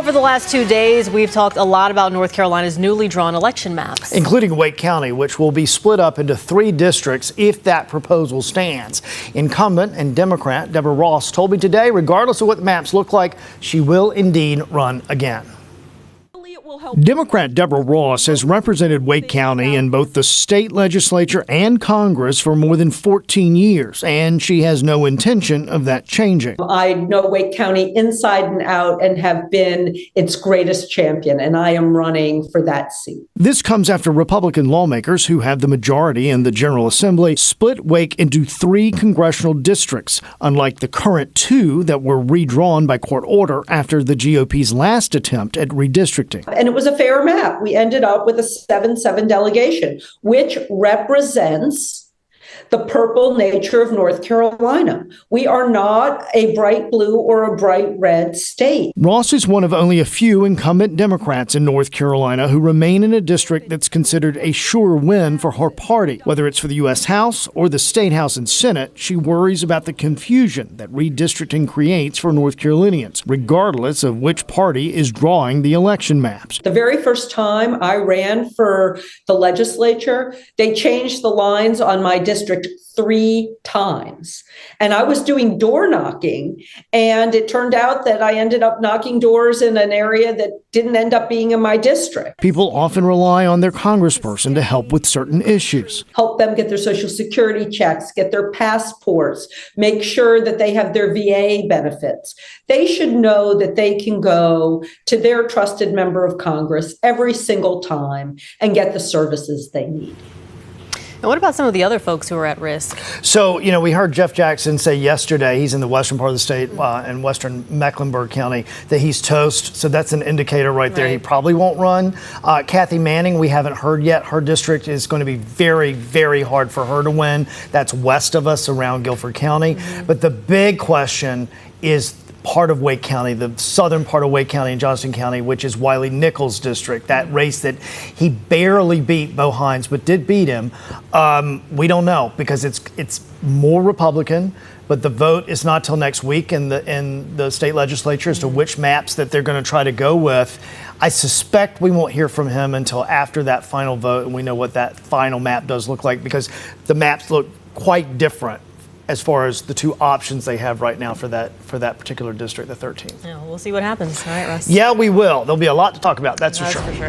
Over the last 2 days, we've talked a lot about North Carolina's newly drawn election maps, including Wake County, which will be split up into 3 districts if that proposal stands. Incumbent and Democrat Deborah Ross told me today, regardless of what the maps look like, she will indeed run again. Democrat Deborah Ross has represented Wake County in both the state legislature and Congress for more than 14 years, and she has no intention of that changing. I know Wake County inside and out and have been its greatest champion, and I am running for that seat. This comes after Republican lawmakers who have the majority in the General Assembly split Wake into 3 congressional districts, unlike the current 2 that were redrawn by court order after the GOP's last attempt at redistricting. And it was a fair map. We ended up with a 7-7 delegation, which represents the purple nature of North Carolina. We are not a bright blue or a bright red state. Ross is one of only a few incumbent Democrats in North Carolina who remain in a district that's considered a sure win for her party. Whether it's for the U.S. House or the State House and Senate, she worries about the confusion that redistricting creates for North Carolinians, regardless of which party is drawing the election maps. The very first time I ran for the legislature, they changed the lines on my district 3 times. And I was doing door knocking, and it turned out that I ended up knocking doors in an area that didn't end up being in my district. People often rely on their congressperson to help with certain issues. Help them get their Social Security checks, get their passports, make sure that they have their VA benefits. They should know that they can go to their trusted member of Congress every single time and get the services they need. And what about some of the other folks who are at risk? So, we heard Jeff Jackson say yesterday, he's in the western part of the state, in western Mecklenburg County, that he's toast. So that's an indicator right there. He probably won't run. Kathy Manning, we haven't heard yet. Her district is going to be very, very hard for her to win. That's west of us around Guilford County. But the big question is part of Wake County, the southern part of Wake County and Johnston County, which is Wiley Nichols' district, that race that he barely beat Bo Hines, but did beat him. We don't know because it's more Republican, but the vote is not till next week in the state legislature as to which maps that they're going to try to go with. I suspect we won't hear from him until after that final vote and we know what that final map does look like, because the maps look quite different as far as the 2 options they have right now for that particular district, the 13th. Yeah, we'll see what happens. All right, Russ. Yeah, we will. There'll be a lot to talk about, that's for sure.